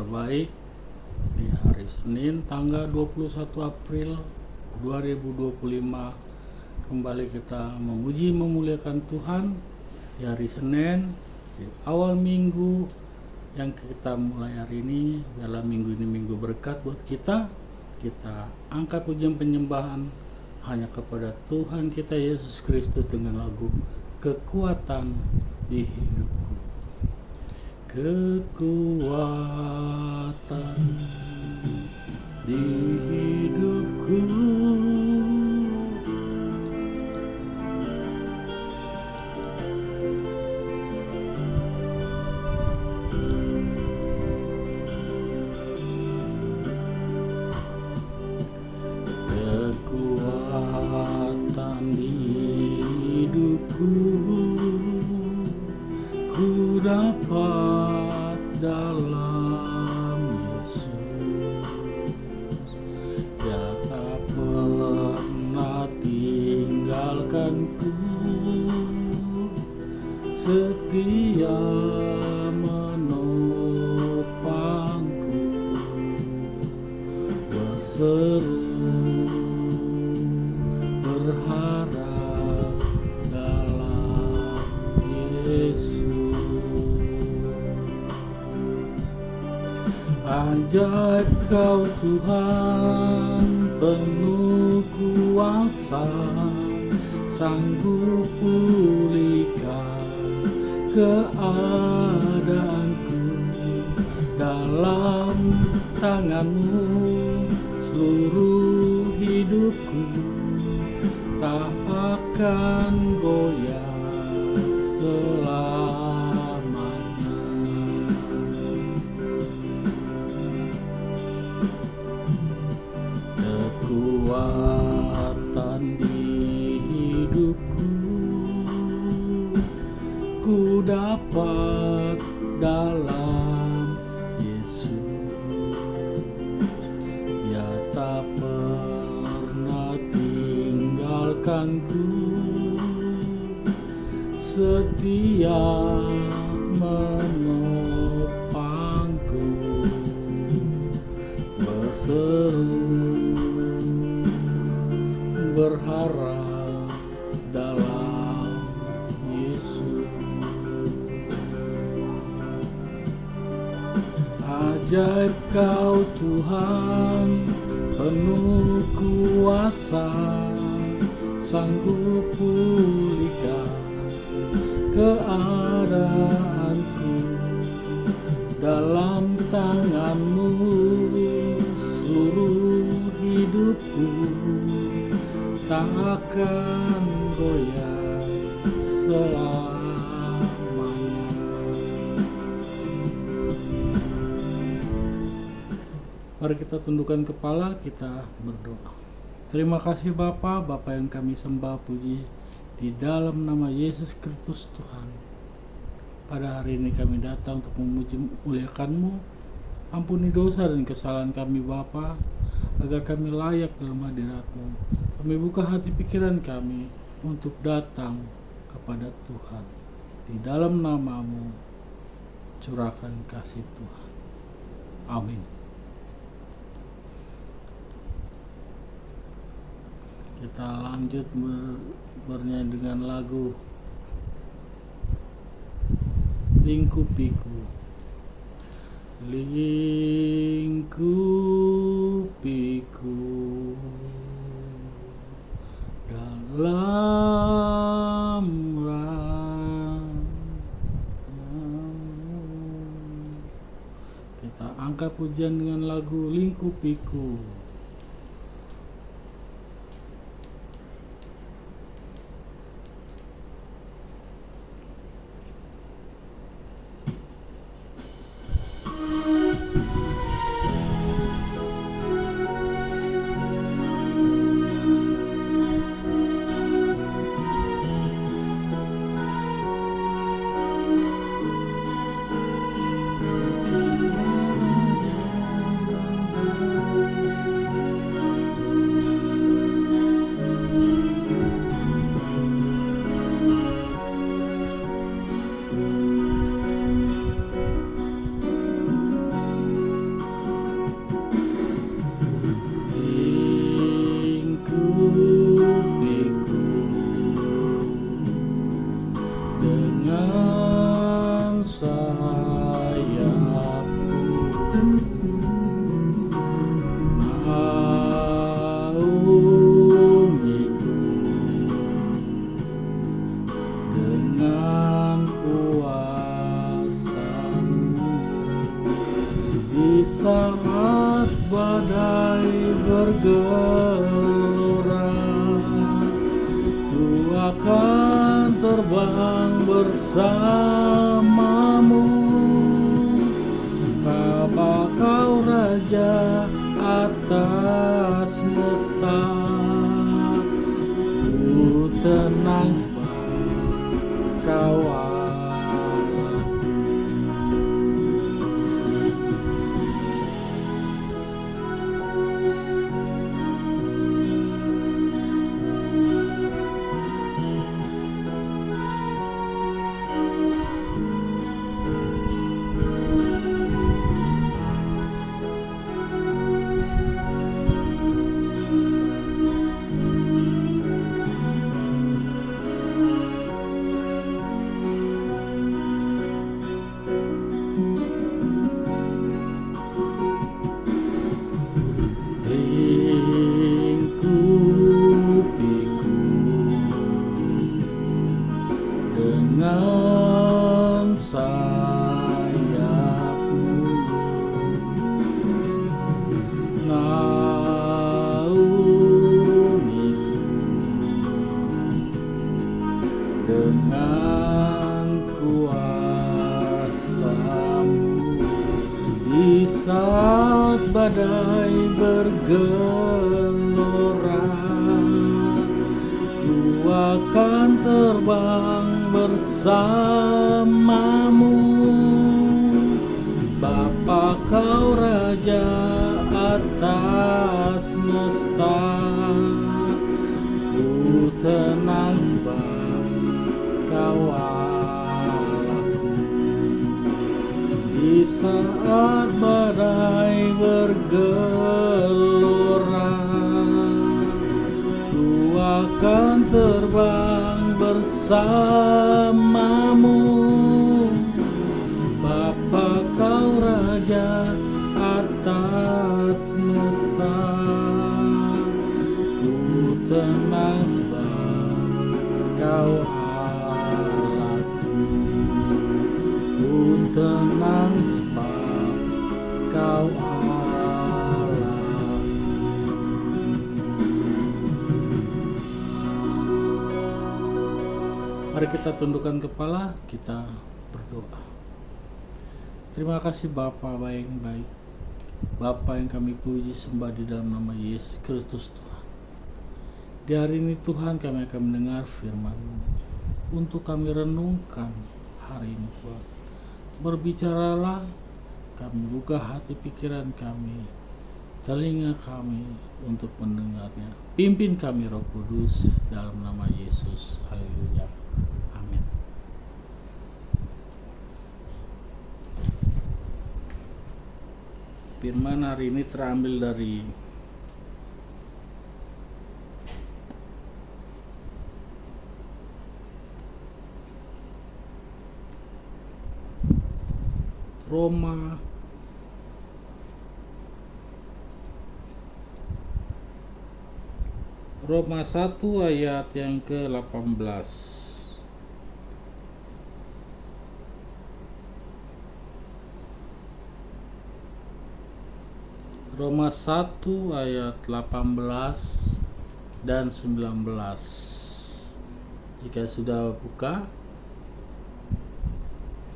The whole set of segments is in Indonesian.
terbaik di hari Senin tanggal 21 April 2025. Kembali kita memuji memuliakan Tuhan di hari Senin, di awal minggu yang kita mulai hari ini. Dalam minggu ini minggu berkat buat kita. Kita angkat pujian penyembahan hanya kepada Tuhan kita Yesus Kristus dengan lagu Kekuatan di Hidupku. Kekuatan di hidupku, kekuatan di hidupku, ku dapat dalam Yesus. Dia tak pernah tinggalkanku, setia menopangku, berseru berharap dalam Yesus. Ajaib Kau Tuhan, penuh kuasa, sanggup pulihkan keadaanku. Dalam tangan-Mu seluruh hidupku tak akan goyah selamanya. Kekuatan di hidupku, ku dapat dalam Yesus. Dia tak pernah tinggalkanku, setia menopangku, berseru berharap dalam Yesus. Ajaib Kau Tuhan, penuh kuasa, sanggup pulihkan keadaanku. Dalam tangan-Mu seluruh hidupku tak akan goyah selamanya. Mari kita tundukkan kepala, kita berdoa. Terima kasih Bapa yang kami sembah puji di dalam nama Yesus Kristus Tuhan. Pada hari ini kami datang untuk memuji memuliakan-Mu. Ampuni dosa dan kesalahan kami Bapa, agar kami layak dalam hadirat-Mu. Kami buka hati pikiran kami untuk datang kepada Tuhan. Di dalam nama-Mu curahkan kasih Tuhan. Amin. Kita lanjut bernyanyi dengan lagu Lingkupiku. Lingkupiku dalam rahmat-Mu. Kita angkat pujian dengan lagu Lingkupiku. Di saat badai bergelora, ku akan terbang bersamamu. Bapa kau Raja atas semesta, ku tenang sebab kau Allahku. Lingkupiku dengan sayapmu, naungiku dengan kuasamu. Di saat badai bergelora, ku akan terbang bersamamu. Bapa kau Raja atas semesta, ku tenang sebab kau Allahku. Di saat badai bergelora, ku akan terbang bersamamu. Bapa kau Raja atas semesta, ku tenang sebab kau Allahku. Ku tenang sebab kau Allah. Mari kita tundukkan kepala, kita berdoa. Terima kasih Bapa baik-baik, Bapa yang kami puji sembah di dalam nama Yesus Kristus Tuhan. Di hari ini Tuhan kami akan mendengar firman-Mu untuk kami renungkan hari ini Tuhan. Berbicaralah, kami buka hati pikiran kami, telinga kami untuk mendengarnya. Pimpin kami Roh Kudus dalam nama Yesus. Haleluya. Amin. Firman hari ini terambil dari Roma Roma 1 ayat yang ke-18. Roma 1 ayat 18 dan 19. Jika sudah buka,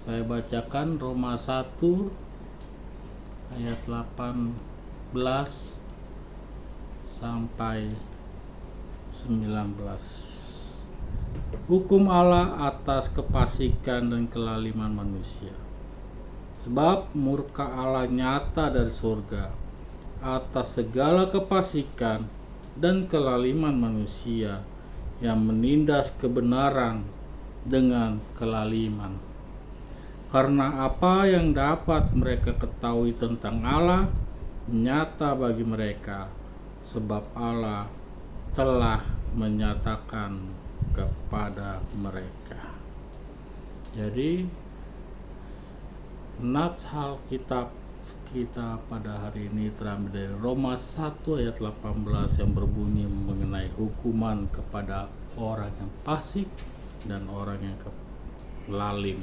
saya bacakan Roma 1 ayat 18 sampai 19. Hukum Allah atas kefasikan dan kelaliman manusia. Sebab murka Allah nyata dari surga atas segala kefasikan dan kelaliman manusia yang menindas kebenaran dengan kelaliman. Karena apa yang dapat mereka ketahui tentang Allah nyata bagi mereka, sebab Allah telah menyatakan kepada mereka. Jadi nats Alkitab kita pada hari ini terambil dari Roma 1 ayat 18 yang berbunyi mengenai hukuman kepada orang yang fasik dan orang yang lalim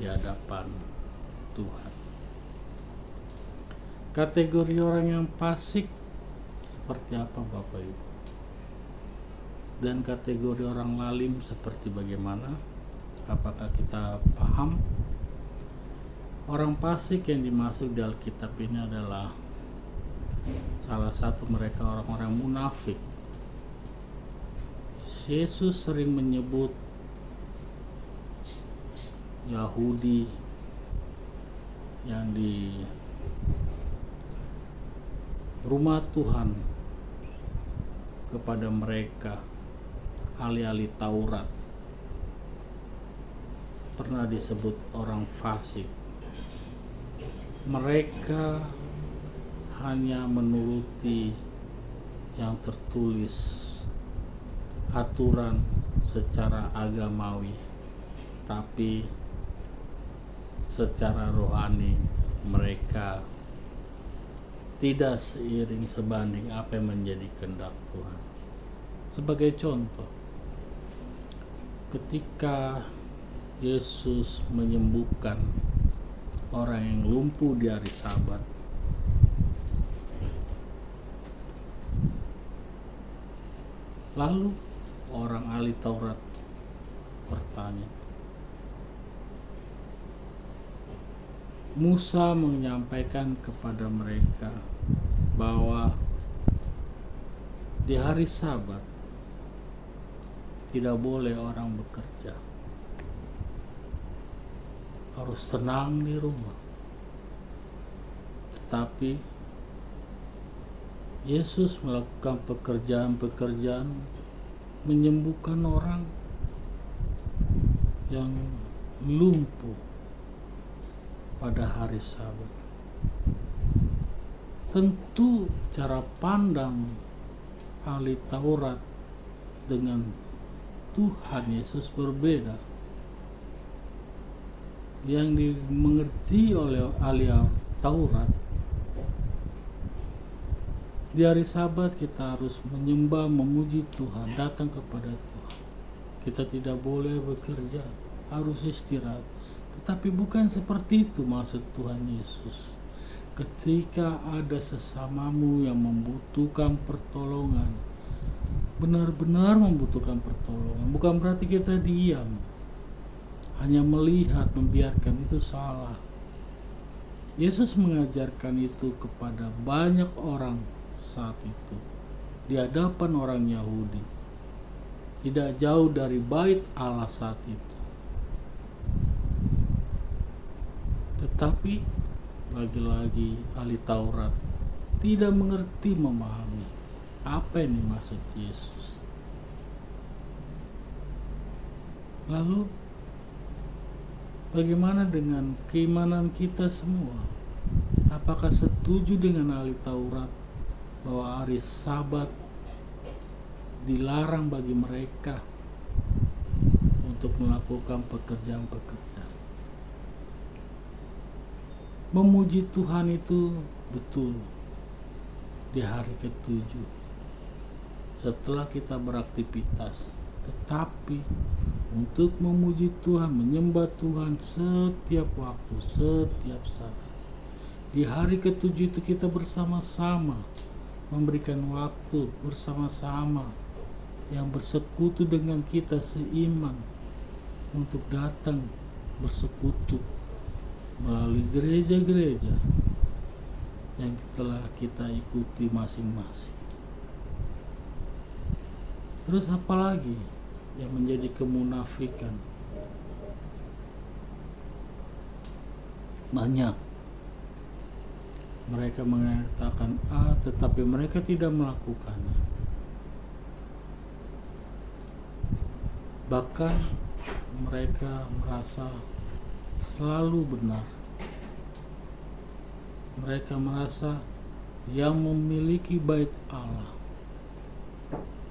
di hadapan Tuhan. Kategori orang yang fasik seperti apa Bapak Ibu? Dan kategori orang lalim seperti bagaimana? Apakah kita paham? Orang fasik yang dimaksud di Alkitab ini adalah salah satu mereka orang-orang munafik. Yesus sering menyebut Yahudi yang di rumah Tuhan kepada mereka ahli-ahli Taurat, pernah disebut orang fasik. Mereka hanya menuruti yang tertulis aturan secara agamawi, tapi secara rohani mereka tidak seiring sebanding apa yang menjadi kehendak Tuhan. Sebagai contoh, ketika Yesus menyembuhkan orang yang lumpuh di hari Sabat, lalu orang ahli Taurat bertanya, Musa menyampaikan kepada mereka bahwa di hari Sabat tidak boleh orang bekerja, harus tenang di rumah. Tetapi Yesus melakukan pekerjaan-pekerjaan menyembuhkan orang yang lumpuh pada hari Sabat. Tentu cara pandang ahli Taurat dengan Tuhan Yesus berbeda. Yang dimengerti oleh ahli Taurat, di hari Sabat kita harus menyembah, memuji Tuhan, datang kepada Tuhan. Kita tidak boleh bekerja, harus istirahat. Tetapi bukan seperti itu maksud Tuhan Yesus. Ketika ada sesamamu yang membutuhkan pertolongan, benar-benar membutuhkan pertolongan, bukan berarti kita diam, hanya melihat, membiarkan, itu salah. Yesus mengajarkan itu kepada banyak orang saat itu di hadapan orang Yahudi, tidak jauh dari bait Allah saat itu. Tetapi lagi-lagi ahli Taurat tidak mengerti, memahami apa yang dimaksud Yesus. Lalu bagaimana dengan keimanan kita semua? Apakah setuju dengan ahli Taurat bahwa hari Sabat dilarang bagi mereka untuk melakukan pekerjaan-pekerjaan? Memuji Tuhan itu betul di hari ketujuh setelah kita beraktivitas, tetapi untuk memuji Tuhan, menyembah Tuhan setiap waktu, setiap saat. Di hari ketujuh itu kita bersama-sama memberikan waktu bersama-sama yang bersekutu dengan kita seiman untuk datang bersekutu melalui gereja-gereja yang telah kita ikuti masing-masing. Terus apalagi yang menjadi kemunafikan? Banyak. Mereka mengatakan A, tetapi mereka tidak melakukannya. Bahkan mereka merasa selalu benar. Mereka merasa yang memiliki bait Allah.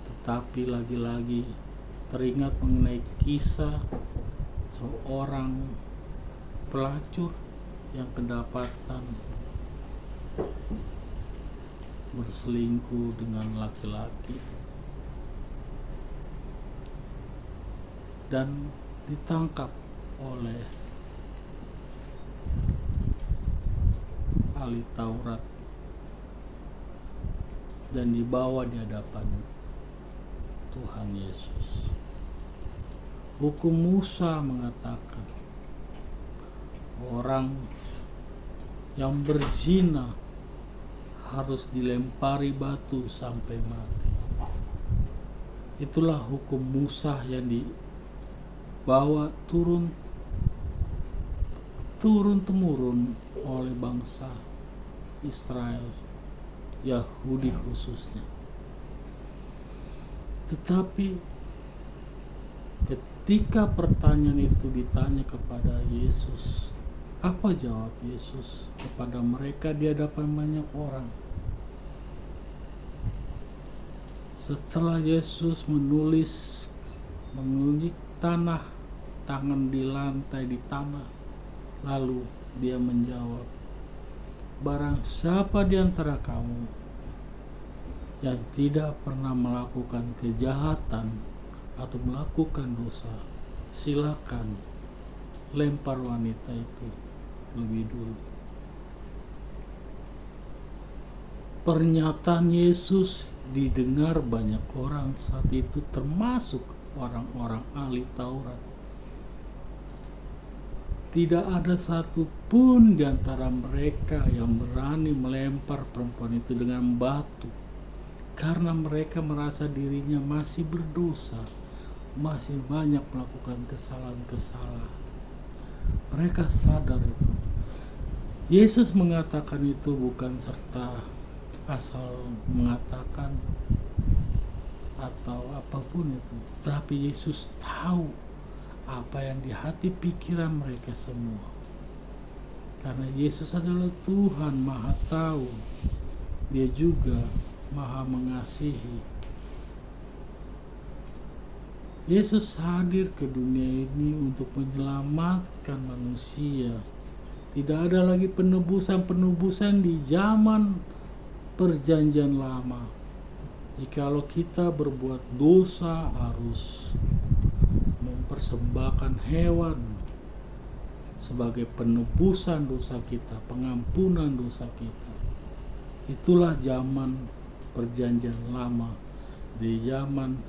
Tetapi lagi-lagi teringat mengenai kisah seorang pelacur yang kedapatan berselingkuh dengan laki-laki dan ditangkap oleh ahli Taurat dan dibawa di hadapan Tuhan Yesus. Hukum Musa mengatakan orang yang berzina harus dilempari batu sampai mati. Itulah hukum Musa yang dibawa turun-temurun oleh bangsa Israel, Yahudi khususnya. Tetapi ketika pertanyaan itu ditanya kepada Yesus, apa jawab Yesus kepada mereka di hadapan banyak orang? Setelah Yesus mengulik tangan di lantai di tanah, lalu dia menjawab, barang siapa di antara kamu yang tidak pernah melakukan kejahatan atau melakukan dosa, silakan lempar wanita itu lebih dulu. Pernyataan Yesus didengar banyak orang saat itu, termasuk orang-orang ahli Taurat. Tidak ada satupun di antara mereka yang berani melempar perempuan itu dengan batu, karena mereka merasa dirinya masih berdosa, masih banyak melakukan kesalahan-kesalahan. Mereka sadar itu. Yesus mengatakan itu bukan serta asal mengatakan atau apapun itu, tapi Yesus tahu apa yang di hati pikiran mereka semua. Karena Yesus adalah Tuhan Maha Tahu, Dia juga Maha Mengasihi. Yesus hadir ke dunia ini untuk menyelamatkan manusia. Tidak ada lagi penebusan di zaman Perjanjian Lama. Jikalau kita berbuat dosa, harus mempersembahkan hewan sebagai penebusan dosa kita, pengampunan dosa kita. Itulah zaman Perjanjian Lama, di zaman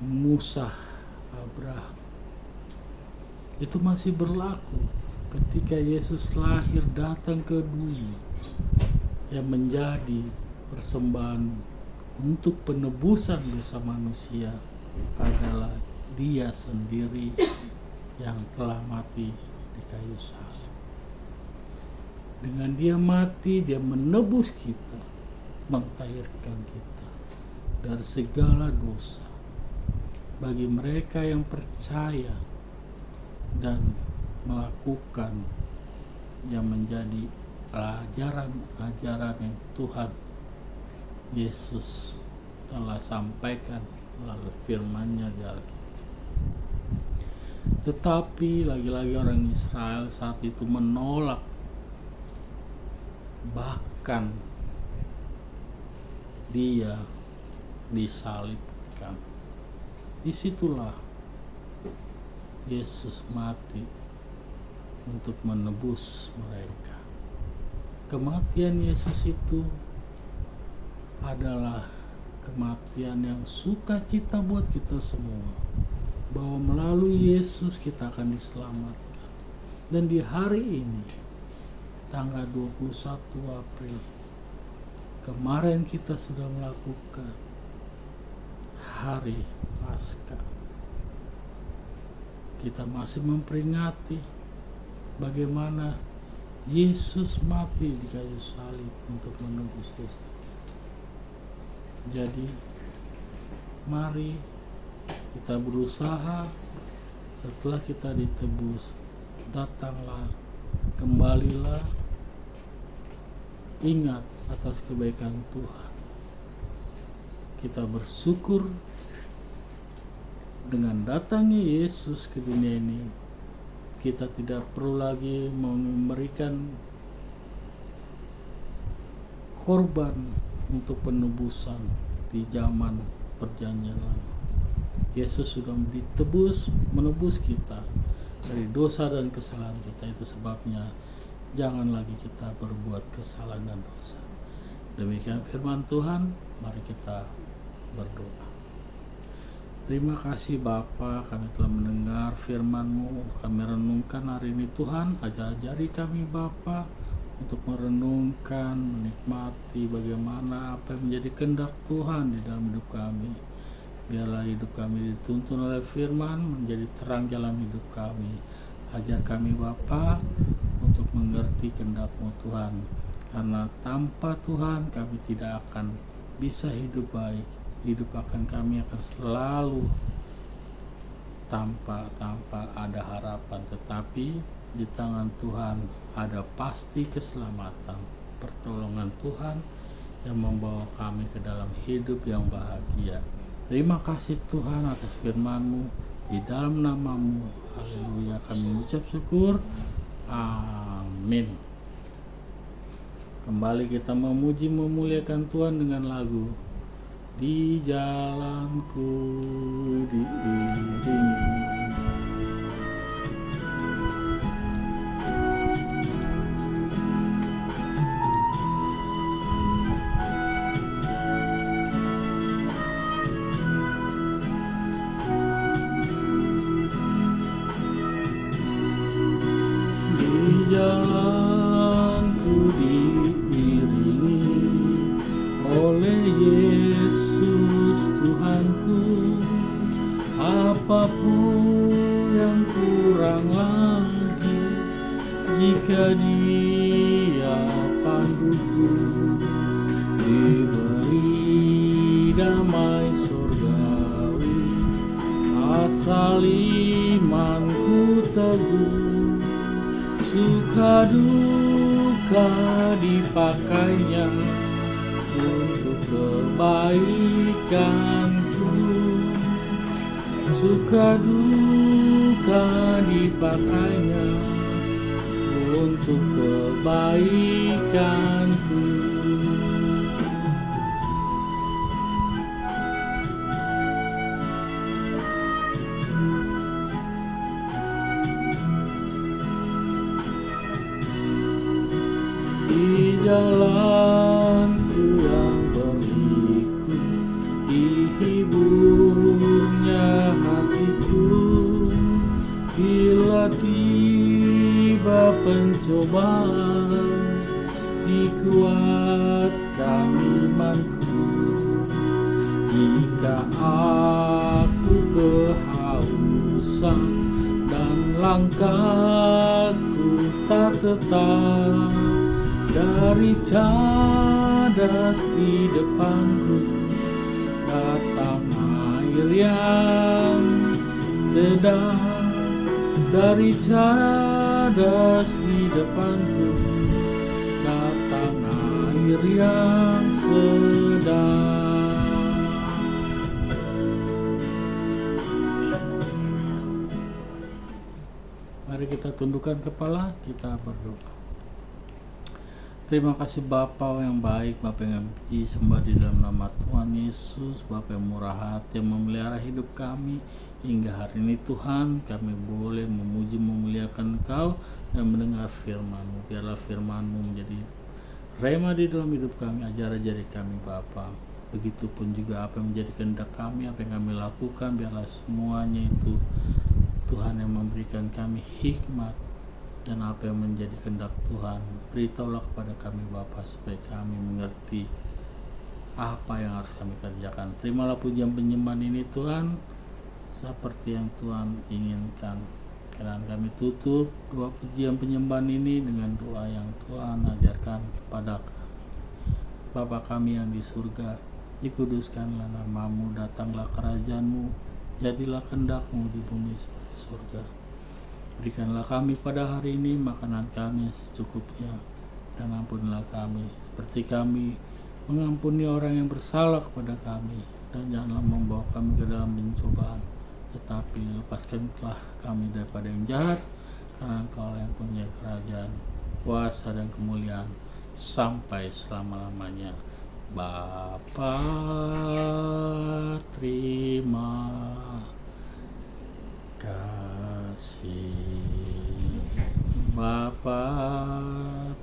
Musa, Abraham. Itu masih berlaku ketika Yesus lahir datang ke dunia, yang menjadi persembahan untuk penebusan dosa manusia adalah Dia sendiri yang telah mati di kayu salib. Dengan Dia mati, Dia menebus kita, mentahirkan kita dari segala dosa. Bagi mereka yang percaya dan melakukan yang menjadi ajaran-ajaran yang Tuhan Yesus telah sampaikan melalui firman-Nya di Alkitab. Tetapi lagi-lagi orang Israel saat itu menolak, bahkan Dia disalibkan. Disitulah Yesus mati untuk menebus mereka. Kematian Yesus itu adalah kematian yang sukacita buat kita semua, bahwa melalui Yesus kita akan diselamatkan. Dan di hari ini, tanggal 21 April, kemarin kita sudah melakukan hari Paskah. Kita masih memperingati bagaimana Yesus mati di kayu salib untuk menebus dosa. Jadi mari kita berusaha, setelah kita ditebus, datanglah, kembalilah, ingat atas kebaikan Tuhan. Kita bersyukur dengan datangnya Yesus ke dunia ini. Kita tidak perlu lagi memberikan korban untuk penebusan di zaman Perjanjian Lama. Yesus sudah menebus kita dari dosa dan kesalahan kita. Itu sebabnya jangan lagi kita berbuat kesalahan dan dosa. Demikian firman Tuhan, mari kita berdoa. Terima kasih Bapa, kami telah mendengar firman-Mu, kami renungkan hari ini Tuhan. Ajari kami Bapa untuk merenungkan, menikmati bagaimana apa yang menjadi kehendak Tuhan di dalam hidup kami. Biarlah hidup kami dituntun oleh firman, menjadi terang jalan hidup kami. Ajar kami Bapa untuk mengerti kehendak-Mu Tuhan, karena tanpa Tuhan kami tidak akan bisa hidup baik. Hidup kami akan selalu tanpa ada harapan, tetapi di tangan Tuhan ada pasti keselamatan, pertolongan Tuhan yang membawa kami ke dalam hidup yang bahagia. Terima kasih Tuhan atas firman-Mu, di dalam nama-Mu, haleluya, kami mengucap syukur, amin. Kembali kita memuji memuliakan Tuhan dengan lagu Di Jalanku Diiringi. Jalanku diiringi oleh Yesus Tuhanku, apapun yang kurang lagi, jika Dia panduku, diberi damai surgawi, asal imanku teguh. Suka duka dipakainya untuk kebaikanku. Suka duka dipakainya untuk kebaikanku. Di jalanku yang berliku, dihiburnya hatiku. Bila tiba pencobaan, dikuatkan imanku. Jika aku kehausan dan langkahku tak tetap, dari cadas di depanku datang air yang sedang. Dari cadas di depanku datang air yang sedang. Mari kita tundukkan kepala, kita berdoa. Terima kasih Bapa yang baik, Bapa yang kami sembah di dalam nama Tuhan Yesus, Bapa yang murah hati, yang memelihara hidup kami hingga hari ini Tuhan. Kami boleh memuji memuliakan Engkau dan mendengar firman-Mu. Biarlah firman-Mu menjadi rema di dalam hidup kami, ajari kami Bapa. Begitupun juga apa yang menjadi kehendak kami, apa yang kami lakukan, biarlah semuanya itu Tuhan yang memberikan kami hikmat. Dan apa yang menjadi kehendak Tuhan, beritahulah kepada kami Bapa, supaya kami mengerti apa yang harus kami kerjakan. Terimalah pujian penyembahan ini Tuhan, seperti yang Tuhan inginkan. Kiranya kami tutup doa pujian penyembahan ini dengan doa yang Tuhan ajarkan kepada Bapa kami yang di surga. Dikuduskanlah nama-Mu, datanglah kerajaan-Mu, jadilah kehendak-Mu di bumi seperti surga. Berikanlah kami pada hari ini makanan kami yang secukupnya, dan ampunilah kami seperti kami mengampuni orang yang bersalah kepada kami, dan janganlah membawa kami ke dalam pencobaan, tetapi lepaskanlah kami daripada yang jahat, karena Engkau yang punya kerajaan, kuasa dan kemuliaan sampai selama-lamanya. Bapa, terima kasih. Bapa,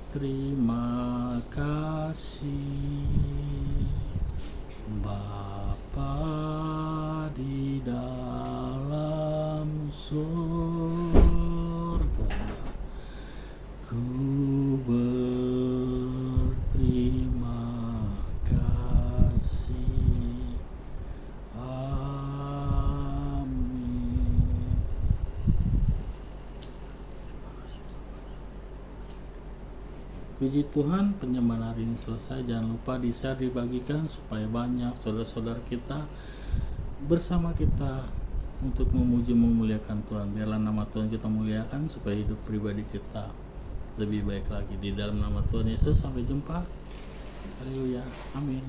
Terima kasih Bapa di dalam surga, ku berterima kasih. Amin. Puji Tuhan, penyembahan hari ini selesai. Jangan lupa di-share, dibagikan supaya banyak saudara-saudara kita bersama kita untuk memuji memuliakan Tuhan. Biarlah nama Tuhan kita muliakan supaya hidup pribadi kita lebih baik lagi. Di dalam nama Tuhan Yesus, sampai jumpa. Haleluya. Amin.